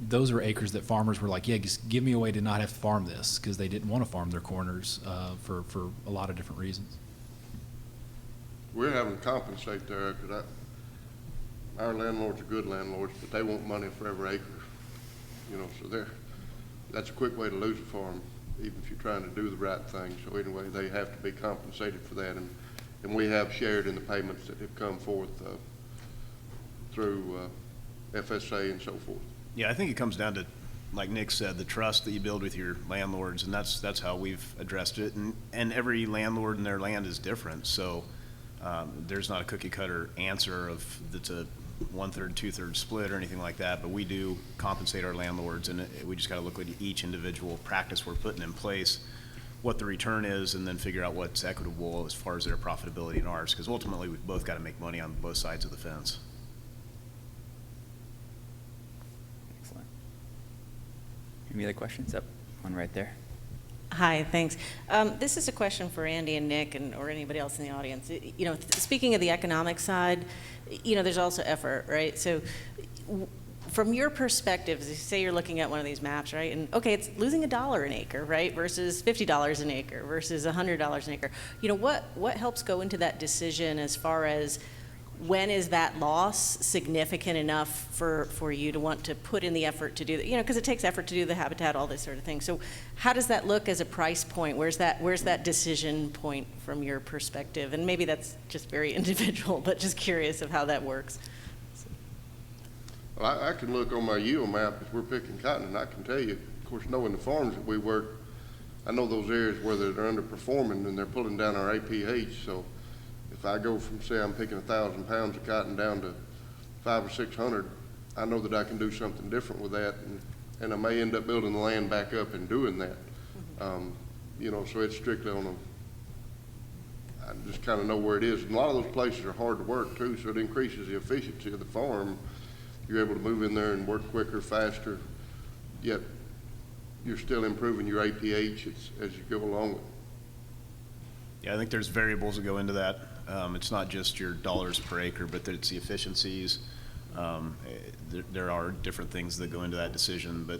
those were acres that farmers were like, yeah, just give me a way to not have to farm this, because they didn't want to farm their corners for a lot of different reasons. We're having to compensate there because our landlords are good landlords, but they want money for every acre. So that's a quick way to lose a farm, even if you're trying to do the right thing. So anyway, they have to be compensated for that, and we have shared in the payments that have come forth through FSA and so forth. Yeah, I think it comes down to, like Nick said, the trust that you build with your landlords, and that's how we've addressed it. And every landlord and their land is different, so there's not a cookie cutter answer of that's a 1/3, 2/3 split or anything like that. But we do compensate our landlords, and we just got to look at each individual practice we're putting in place, what the return is, and then figure out what's equitable as far as their profitability and ours, because ultimately we've both got to make money on both sides of the fence. Excellent. Any other questions? Up one right there. Hi, thanks. This is a question for Andy and Nick or anybody else in the audience. Speaking of the economic side, there's also effort, right? So from your perspective, say you're looking at one of these maps, right? And okay, it's losing $1 an acre, right? Versus $50 an acre versus $100 an acre. What helps go into that decision as far as when is that loss significant enough for you to want to put in the effort to do that? Because it takes effort to do the habitat, all this sort of thing. So how does that look as a price point? Where's that decision point from your perspective? And maybe that's just very individual, but just curious of how that works. Well, I can look on my yield map if we're picking cotton, and I can tell you, of course, knowing the farms that we work, I know those areas where they're underperforming and they're pulling down our APH. So if I go from, say, I'm picking 1,000 pounds of cotton down to 500 or 600, I know that I can do something different with that, and I may end up building the land back up and doing that. So it's strictly on I just kind of know where it is. And a lot of those places are hard to work too, so it increases the efficiency of the farm. You're able to move in there and work quicker, faster, yet you're still improving your APH as you go along. Yeah, I think there's variables that go into that. It's not just your dollars per acre, but it's the efficiencies. There are different things that go into that decision, but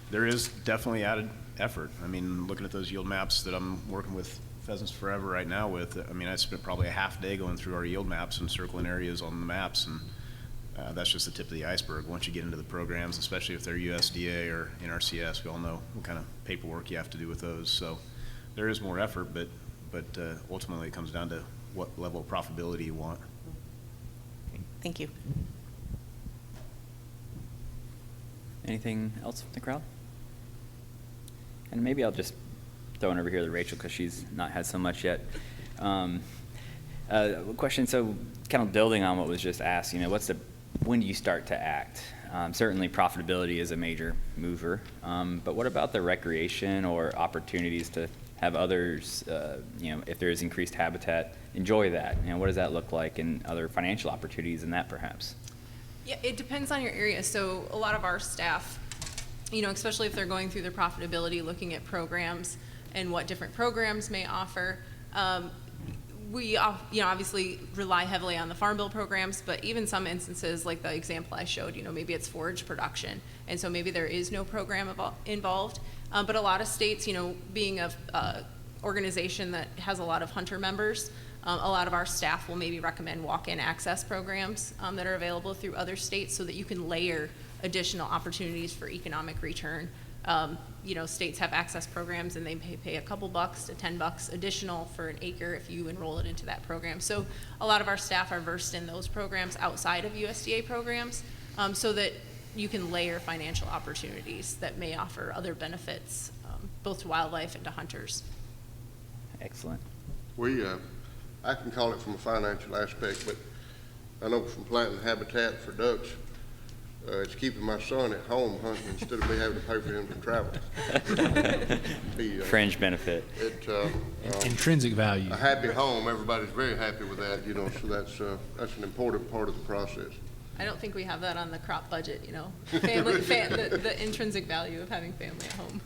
there is definitely added effort. I mean, looking at those yield maps that I'm working with Pheasants Forever right now with, I spent probably a half day going through our yield maps and circling areas on the maps, and that's just the tip of the iceberg. Once you get into the programs, especially if they're USDA or NRCS, we all know what kind of paperwork you have to do with those. So there is more effort, but ultimately it comes down to what level of profitability you want. Thank you. Anything else from the crowd? And maybe I'll just throw it over here to Rachel because she's not had so much yet. Question, so kind of building on what was just asked, when do you start to act? Certainly profitability is a major mover, but what about the recreation or opportunities to have others, if there is increased habitat, enjoy that? What does that look like, and other financial opportunities in that perhaps? Yeah, it depends on your area. So a lot of our staff, especially if they're going through their profitability, looking at programs and what different programs may offer, we obviously rely heavily on the Farm Bill programs, but even some instances, like the example I showed, maybe it's forage production, and so maybe there is no program involved. But a lot of states, being a organization that has a lot of hunter members, a lot of our staff will maybe recommend walk-in access programs that are available through other states so that you can layer additional opportunities for economic return. States have access programs and they pay a couple bucks to $10 additional for an acre if you enroll it into that program. So a lot of our staff are versed in those programs outside of USDA programs, so that you can layer financial opportunities that may offer other benefits, both to wildlife and to hunters. Excellent. I can call it from a financial aspect, but I know from planting habitat for ducks, it's keeping my son at home hunting instead of me having to pay for him to travel. Fringe benefit. Intrinsic value. A happy home, everybody's very happy with that, you know, so that's an important part of the process. I don't think we have that on the crop budget, you know, the intrinsic value of having family at home.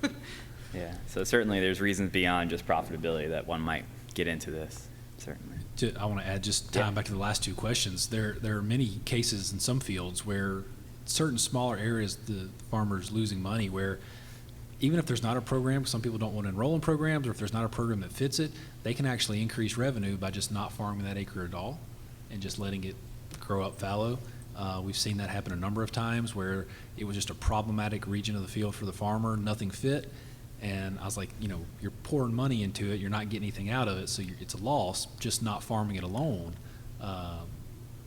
Yeah, so certainly there's reasons beyond just profitability that one might get into this, certainly. I want to add, just tying back to the last two questions, there are many cases in some fields where certain smaller areas the farmer's losing money, where even if there's not a program, some people don't want to enroll in programs, or if there's not a program that fits it, they can actually increase revenue by just not farming that acre at all and just letting it grow up fallow. We've seen that happen a number of times where it was just a problematic region of the field for the farmer, nothing fit. And I was like, you know, you're pouring money into it, you're not getting anything out of it, so it's a loss. Just not farming it alone,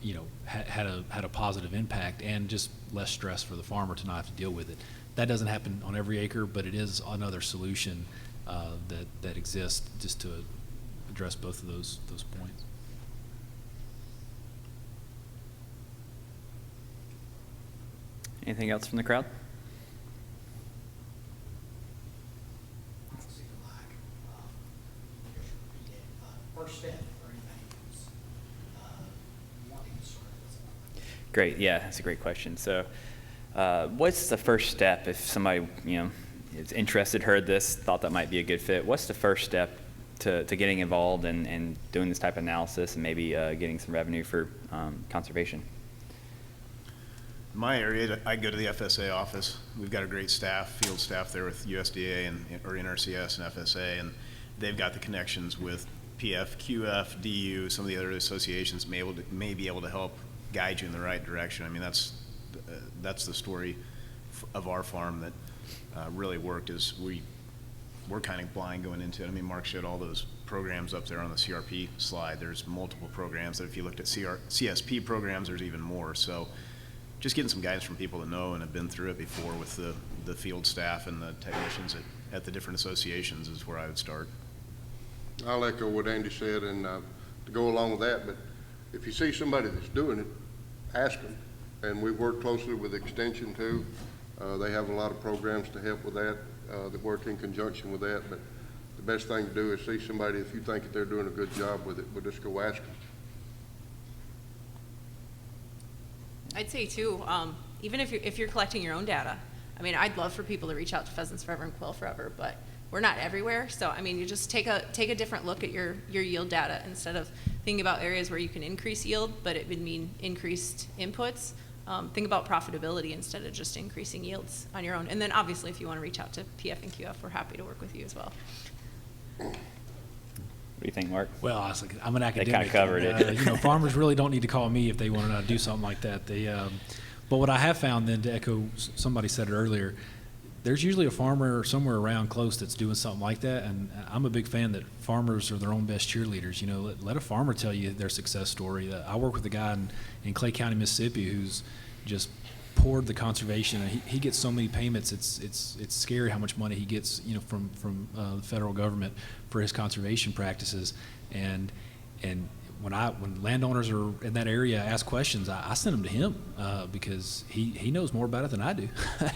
you know, had a positive impact, and just less stress for the farmer to not have to deal with it. That doesn't happen on every acre, but it is another solution that exists just to address both of those points. Anything else from the crowd? First step for anybody who's wanting to start this. Great, yeah, that's a great question. So what's the first step if somebody, you know, is interested, heard this, thought that might be a good fit? What's the first step to getting involved and doing this type of analysis and maybe getting some revenue for conservation? In my area, I go to the FSA office. We've got a great staff, field staff there with USDA or NRCS and FSA, and they've got the connections with PF, QF, DU, some of the other associations may be able to help guide you in the right direction. I mean, that's the story of our farm that really worked. Is we're kind of blind going into it. I mean, Mark showed all those programs up there on the CRP slide. There's multiple programs that if you looked at CSP programs, there's even more. So just getting some guidance from people that know and have been through it before with the field staff and the technicians at the different associations is where I would start. I'll echo what Andy said, and to go along with that, but if you see somebody that's doing it, ask them. And we work closely with Extension too. They have a lot of programs to help with that, that work in conjunction with that, but the best thing to do is see somebody, if you think that they're doing a good job with it, we'll just go ask them. I'd say too, even if you're collecting your own data, I mean, I'd love for people to reach out to Pheasants Forever and Quail Forever, but we're not everywhere. So, I mean, you just take a different look at your yield data instead of thinking about areas where you can increase yield, but it would mean increased inputs. Think about profitability instead of just increasing yields on your own. And then obviously, if you want to reach out to PF and QF, we're happy to work with you as well. What do you think, Mark? Well, I'm an academic. They kind of covered it. You know, farmers really don't need to call me if they want to do something like that. But what I have found, then, to echo somebody said it earlier, there's usually a farmer somewhere around close that's doing something like that, and I'm a big fan that farmers are their own best cheerleaders. You know, let a farmer tell you their success story. I work with a guy in Clay County, Mississippi, who's just poured the conservation. He gets so many payments. It's scary how much money he gets, you know, from the federal government for his conservation practices. And when landowners are in that area ask questions, I send them to him because he knows more about it than I do.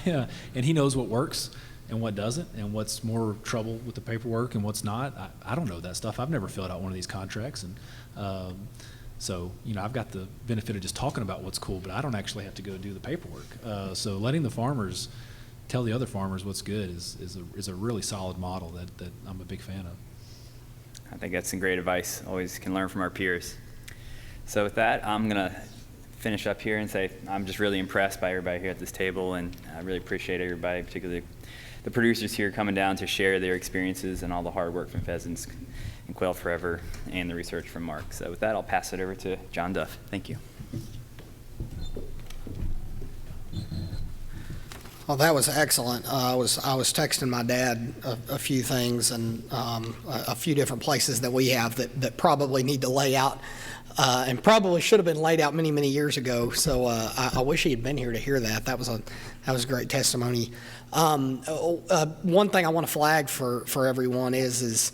And he knows what works and what doesn't, and what's more trouble with the paperwork and what's not. I don't know that stuff. I've never filled out one of these contracts. And so, you know, I've got the benefit of just talking about what's cool, but I don't actually have to go do the paperwork. So letting the farmers tell the other farmers what's good is a really solid model that I'm a big fan of. I think that's some great advice. Always can learn from our peers. So with that, I'm going to finish up here and say I'm just really impressed by everybody here at this table, and I really appreciate everybody, particularly the producers here, coming down to share their experiences and all the hard work from Pheasants and Quail Forever and the research from Mark. So with that, I'll pass it over to John Duff. Thank you. Well, that was excellent. I was texting my dad a few things and a few different places that we have that probably need to lay out and probably should have been laid out many, many years ago. So I wish he had been here to hear that. That was a great testimony. One thing I want to flag for everyone is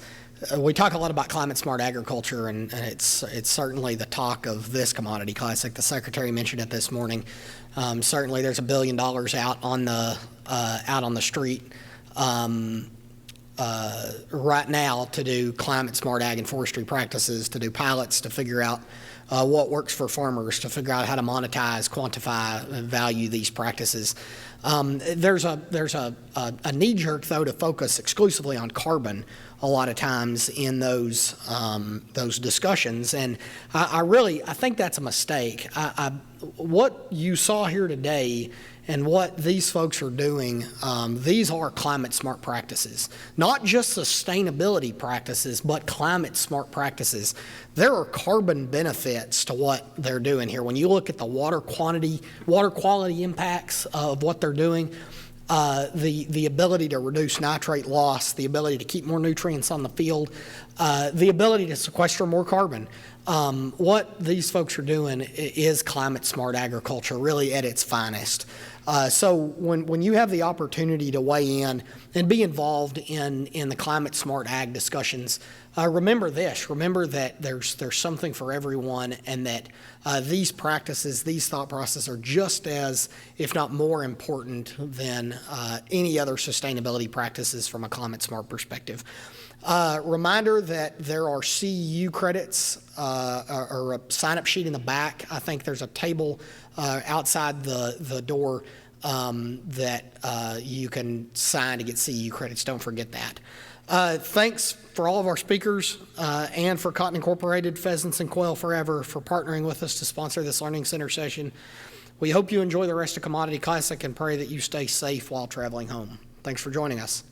we talk a lot about climate smart agriculture, and it's certainly the talk of this commodity classic. The secretary mentioned it this morning. Certainly, there's $1 billion out on the street right now to do climate smart ag and forestry practices, to do pilots, to figure out what works for farmers, to figure out how to monetize, quantify, and value these practices. There's a knee-jerk, though, to focus exclusively on carbon a lot of times in those discussions, and I think that's a mistake. What you saw here today and what these folks are doing, these are climate smart practices, not just sustainability practices, but climate smart practices. There are carbon benefits to what they're doing here. When you look at the water quality impacts of what they're doing, the ability to reduce nitrate loss, the ability to keep more nutrients on the field, the ability to sequester more carbon. What these folks are doing is climate smart agriculture, really at its finest. So when you have the opportunity to weigh in and be involved in the climate smart ag discussions, remember this. Remember that there's something for everyone, and that these practices, these thought processes are just as, if not more important than any other sustainability practices from a climate smart perspective. Reminder that there are CEU credits or a sign-up sheet in the back. I think there's a table outside the door that you can sign to get CEU credits. Don't forget that. Thanks for all of our speakers and for Cotton Incorporated, Pheasants and Quail Forever for partnering with us to sponsor this Learning Center session. We hope you enjoy the rest of Commodity Classic and pray that you stay safe while traveling home. Thanks for joining us.